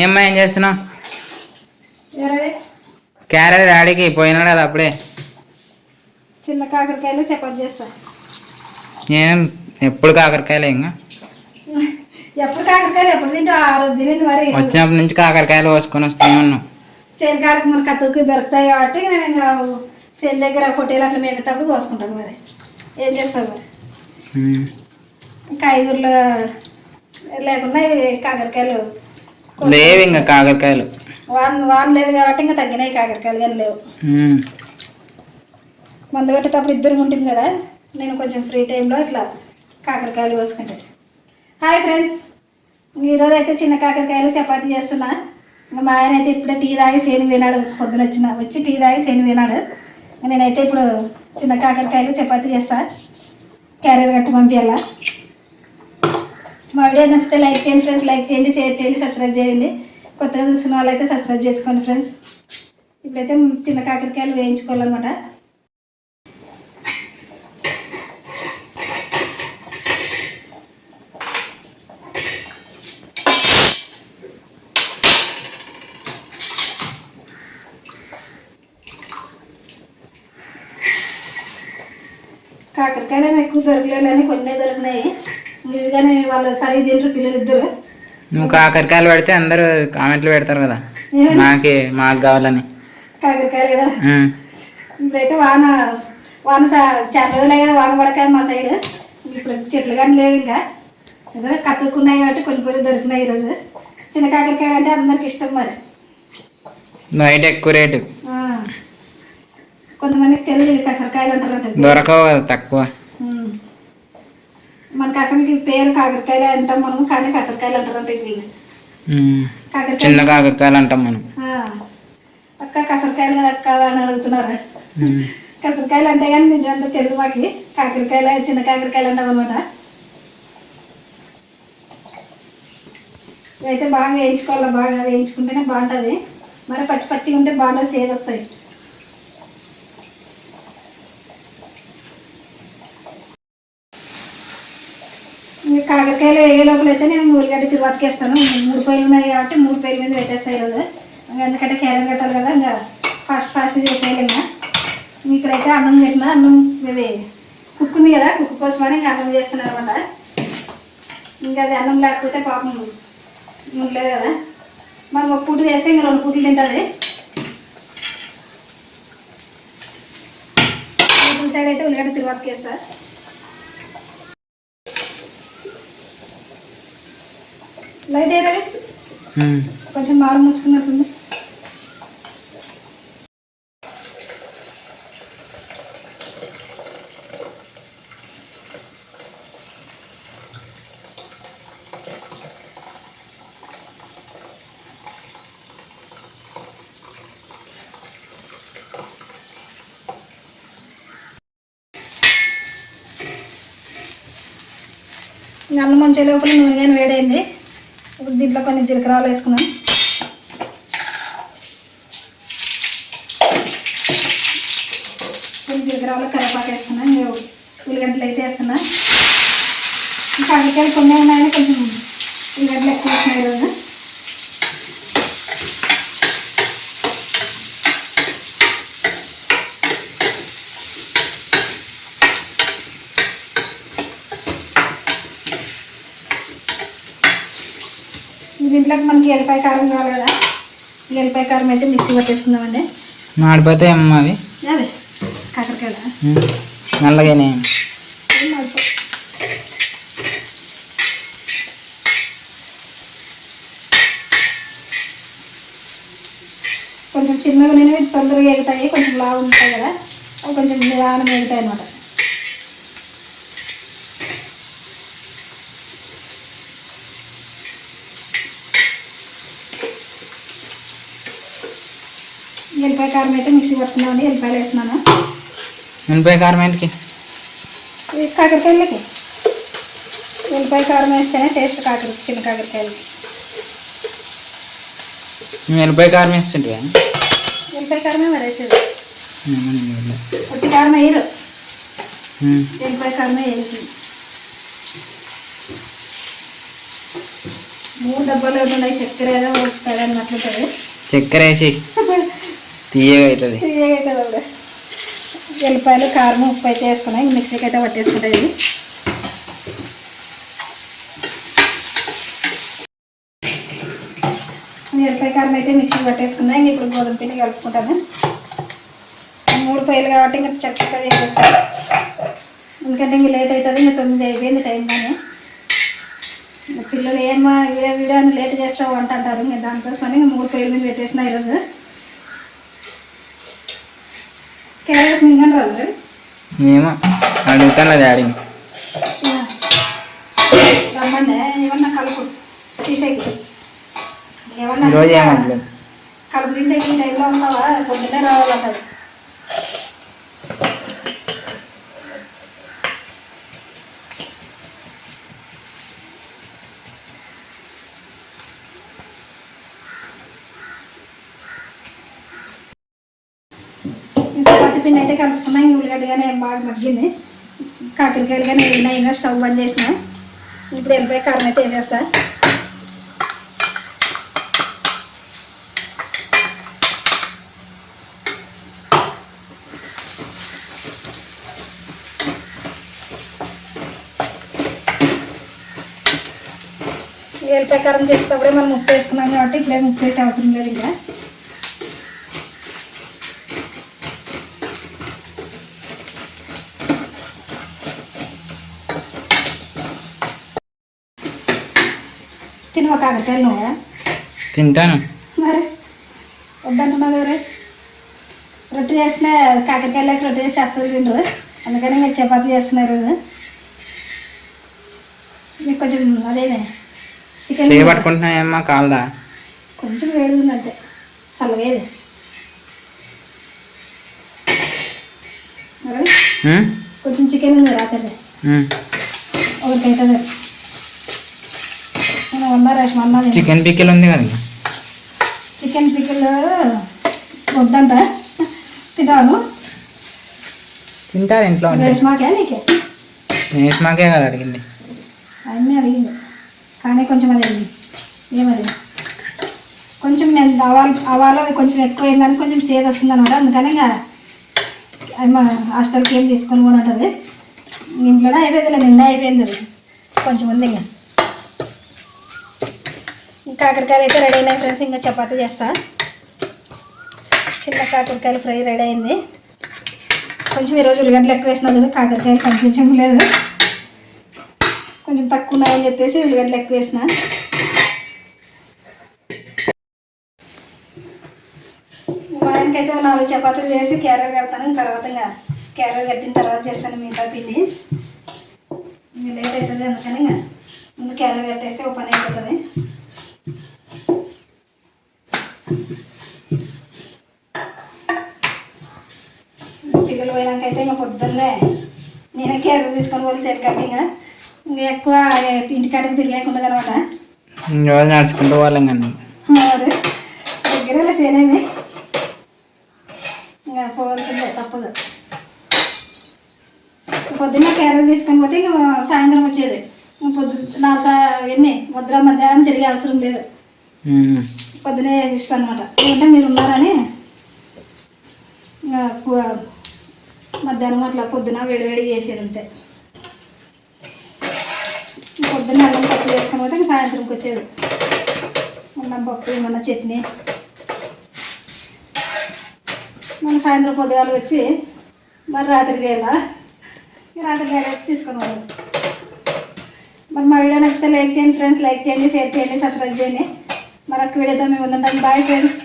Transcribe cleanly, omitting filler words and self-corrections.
ఏమ్మా ఏం చేస్తున్నావు? క్యారెట్ డాడీకి పోయినాడు కదా అప్పుడే. చిన్న కాకరకాయలు చపాతి చేస్తా. ఏం ఎప్పుడు కాకరకాయలే ఇంకా ఎప్పుడు కాకరకాయలు ఎప్పుడు తింటా? ఆ రోజు తినేది మరి. వచ్చినప్పటి నుంచి కాకరకాయలు పోసుకొని వస్తూనే ఉన్నాం. శనికాయలకు మన కత్తుకి దొరుకుతాయి కాబట్టి నేను ఇంకా శని దగ్గర పొట్టేలు అట్లా మేమేటప్పుడు కోసుకుంటాను. మరి ఏం చేస్తాను మరి. కాయగూరలు లేకుండా కాకరకాయలు లేవు ఇంకా కాకరకాయలు. వాన లేదు కాబట్టి ఇంకా తగ్గినాయి కాకరకాయలు కానీ లేవు. మందు పెట్టేటప్పుడు ఇద్దరు ఉంటుంది కదా, నేను కొంచెం ఫ్రీ టైంలో ఇట్లా కాకరకాయలు కోసుకుంటాను. హాయ్ ఫ్రెండ్స్, ఈరోజు అయితే చిన్న కాకరకాయలు చపాతీ చేస్తున్నా. ఇంకా మా ఆయన అయితే ఇప్పుడే టీ తాగి సేను వినాడు. పొద్దున వచ్చి టీ తాగి సేను వినాడు. నేనైతే ఇప్పుడు చిన్న కాకరకాయలు చపాతీ చేస్తా. క్యారియర్ కట్టి పంపించాలా. మా వీడియో నచ్చితే లైక్ చేయండి ఫ్రెండ్స్, లైక్ చేయండి, షేర్ చేయండి, సబ్స్క్రైబ్ చేయండి. కొత్తగా చూసిన వాళ్ళైతే సబ్స్క్రైబ్ చేసుకోండి ఫ్రెండ్స్. ఇప్పుడైతే చిన్న కాకరకాయలు వేయించుకోవాలన్నమాట. కాకరకాయలు ఏమి ఎక్కువ దొరకలేదు అని కొన్ని దొరికినాయి. ఇవి కానీ వాళ్ళు సరిగ్గా తింటారు పిల్లలు ఇద్దరు. నువ్వు కాకరకాయలు పెడితే అందరూ కామెంట్లు పెడతారు కదా, మాకు కావాలని. కాకరకాయలు కదా ఇప్పుడైతే వాన చాలా రోజులే కదా వాన పడకాయ మా సైడ్. ఇప్పుడు చెట్లు కానీ లేవు, ఇంకా ఏదో కత్తుకున్నాయి కాబట్టి కొన్ని దొరికినాయి ఈరోజు. చిన్న కాకరకాయలు అంటే అందరికి ఇష్టం. మరి నైట్ ఎక్కువ రేటు. కొంతమందికి తెలియదు కసరకాయలు అంటారంట, దొరకవు కదా, తక్కువ. మనకు అసలు పేరు కాకరకాయలు అంటాం మనం, కానీ కసరకాయలు అంటారంట. చిన్న కాకరకాయలు అంటాం మనం. అక్క కసరకాయలు కదా అక్క అని అడుగుతున్నారు. కసరకాయలు అంటే కానీ నిజమంటే తెలుగు మాకి. కాకరకాయలు చిన్న కాకరకాయలు అంటాం అనమాట. ఇవైతే బాగా వేయించుకోవాలి, బాగా వేయించుకుంటేనే బాగుంటుంది. మరి పచ్చి పచ్చిగా ఉంటే బాగా సేద వస్తాయి. కాకరకాయలు ఏ లోపల అయితే నేను ఉల్లిగడ్డ తిరువాతకి వేస్తాను. 3 పొయ్యిలు ఉన్నాయి కాబట్టి 3 పొయ్యిల మీద పెట్టేస్తాయి ఈరోజు. ఎందుకంటే క్యారెట్ కట్టాలి కదా, ఇంకా ఫాస్ట్ చేసేయాలి. ఇంకా ఇక్కడైతే అన్నం పెట్టిన, అన్నం ఇది కుక్ ఉంది కదా, కుక్ కోసమని ఇంకా అన్నం చేస్తున్నాను అనమాట. ఇంకా అది అన్నం లేకపోతే పాపం ఉండలేదు కదా. మనం ఒక పూట చేస్తే ఇంకా 2 పూటలు తింటుంది. ఈ సైడ్ అయితే ఉల్లిగడ్డ తిరువాతకి వేస్తా. లైట్ అయ్యారా కొంచెం మారు ముచ్చుకున్నట్టుంది. అన్నం మంచి లోపల నూనె కానీ వేడైంది. ఇప్పుడు దీంట్లో కొన్ని జీలకర్రలు వేసుకున్నాం. కొన్ని జీలకర్రలు కరివేపాకు వేస్తున్నాం. ఉల్లిగడ్డలు అయితే వేస్తున్నా. కాకరకాయలు కొన్ని ఉన్నాయని కొంచెం ఉల్లిగడ్డలు ఎక్కువ వేస్తున్నాయి ఈరోజు. దీంట్లోకి మనకి ఎల్లిపాయ కారం కావాలి కదా, ఎల్లిపాయ కారం అయితే మిక్సీ పట్టేసుకుందామండి. మాడిపోతే అమ్మ అవి అదే కాకరకాయలు నల్లగానే. కొంచెం చిన్నగా నేను తొందరగా ఎగుతాయి, కొంచెం లావు ఉంటాయి కదా, అవి కొంచెం నిదానం ఎగుతాయి అన్నమాట. ఎల్లిపాయ కారం అయితే మిక్సీ పట్టుకున్నామండి. ఎల్లిపాయలు వేస్తున్నాను. ఎల్లిపాయ కారం ఏంటికి? కాకరకాయలకి ఎల్లిపాయ కారం వేస్తేనే టేస్ట్. చిన్న కాకరకాయలకి ఎల్లిపాయ కారం వేస్తుంటే ఎల్లిపాయ కారమే మరి వేసేది. ఒట్టి కారం వేయరు, ఎల్లిపాయ కారమే వేసింది. 3 డబ్బాలు ఉన్నాయి, చక్కెర ఏదో వస్తుంది అన్నట్లుంటుంది. చక్కెర వేసి తీయగా అవుతుంది. తీయగా అవుతుంది అప్పుడు. ఎల్లిపాయలు, కారం, ఉప్పు అయితే వేస్తున్నాయి. మిక్సీకి అయితే పట్టేసుకుంటాయి. ఇవి ఎల్లిపాయ కారం అయితే మిక్సీకి పట్టేసుకున్నాయి. ఇంక ఇప్పుడు గోధుమ పిండి కలుపుకుంటాను. 3 పైలు కాబట్టి ఇంకా చక్కగా చేసేస్తాను. ఎందుకంటే ఇంక లేట్ అవుతుంది. ఇంకా 9 అయిపోయింది టైం. కానీ పిల్లలు ఏమో వీడియో అని లేట్ చేస్తావు వంట అంటారు. ఇంకా దానికోసమని ఇంకా 3 పైల మీద పెట్టేసిన ఈరోజు. క్యారెట్ మింగని రాదు ఏమో అడుగుతాను డాడీని రమ్మనే ఏమన్నా కలుపు తీసేకి. ఏమన్నా ఈరోజు ఏమంటలేదు. కలుపు తీసేకి టైంలో వస్తావా? పొద్దున్నే రావాలంటారు. చపాతీ పిండి అయితే కలుపుకున్నా. ఇంక ఉల్లిగడ్డ కానీ బాగా మగ్గింది. కాకరకాయలు కానీ అయినా స్టవ్ బంద్ చేసిన. ఇప్పుడు ఎల్లిపాయ కారం అయితే వేసేస్తా. ఎల్లిపాయ కారం చేసేటప్పుడే మనం ఉప్పు వేసుకున్నాం కాబట్టి ఇప్పుడే ఉప్పు వేసే అవసరం లేదు. ఇంకా తినవా కాకరకాయలు? నువ్వు తింటాను. మరి వద్దంటున్నావు కదా. రొట్టె చేసిన కాకరకాయలకి రొట్టె చేసి అస్సలు తింటారు. అందుకని ఇంకా చపాతీ చేస్తున్నారు. మీకు కొంచెం అదేమే చికెన్ చేయబట్టుకుంటున్నాయమ్మా కాల్దా? కొంచెం వేడి ఉంది అంతే, చల్లవేది. మరి కొంచెం చికెన్ ఉంది రాత్రి ఒకటి అవుతుంది. నేను 1 రేషన్ అన్నది. చికెన్ పికిల్ ఉంది కదా. చికెన్ పికిల్ వద్దంట. తింటాను. తింటారు ఇంట్లో. రేష్మాకే నీకే? రేష్మాకే కదా అడిగింది. అన్నీ అడిగింది కానీ కొంచెం అది ఏమది కొంచెం అవాలో కొంచెం ఎక్కువ అయిందని కొంచెం సేద్ వస్తుంది అనమాట. అందుకని ఇంకా అమ్మ హాస్టల్కి ఏం తీసుకొని పోని ఉంటుంది. ఇంట్లోనే అయిపోయింది, నిండా అయిపోయింది. అది కొంచెం ఉంది. ఇంకా కాకరకాయలు అయితే రెడీ అయినాయి ఫ్రెండ్స్. ఇంకా చపాతీ చేస్తా. చిన్న కాకరకాయలు ఫ్రై రెడీ అయింది. కొంచెం ఈరోజు ఉల్లిగడ్డలు ఎక్కువ వేసిన చూడు, కాకరకాయలు కనిపించడం లేదు. కొంచెం తక్కువ ఉన్నాయని చెప్పేసి ఉల్లిగడ్డలు ఎక్కువ వేసిన. మా ఆయనకైతే 4 చపాతీలు చేసి క్యారెట్ కడతాను. తర్వాత ఇంకా క్యారెట్ కట్టిన తర్వాత చేస్తాను మిగతా పిండి. ఇంకా లేట్ అవుతుంది. అందుకని ఇంకా ముందు క్యారెట్ కట్టేస్తే ఒక పని అయిపోతుంది. పిల్లలు పోయినాకైతే ఇంకా పొద్దున్నే నేనే క్యారెట్ తీసుకొని పోయి సైడ్ కట్టింగ్ ఇంకా ఎక్కువ ఇంటికాడికి తిరిగేకుండా అనమాట. రోజు నడుచుకుంటూ వాళ్ళం కానీ దగ్గర సేనేమి ఇంకా పోవాల్సిందే, తప్పదు. పొద్దున్న క్యారెట్ తీసుకొని పోతే ఇంకా సాయంత్రం వచ్చేది. ఎన్ని ముద్ర మధ్యాహ్నం తిరిగే అవసరం లేదు. పొద్దునే ఇస్తాను అనమాట. ఎందుకంటే మీరు ఉన్నారని మధ్యాహ్నం అట్లా పొద్దున వేడివేడి చేసేది అంతే. పొద్దున్న అన్నం పప్పు చేసుకొని పోతే ఇంకా సాయంత్రంకి వచ్చేది. అన్నం పప్పు ఏమన్నా చట్నీ. మనం సాయంత్రం పొద్దుగాలు వచ్చి మరి రాత్రి చేయాలా, రాత్రి డైరెక్ట్ తీసుకొని పోవాలి. మరి మా వీడియో నచ్చితే లైక్ చేయండి ఫ్రెండ్స్. లైక్ చేయండి, షేర్ చేయండి, సబ్స్క్రైబ్ చేయండి. మరొక వీడియోతో మేము ముందుంటాం. Bye friends.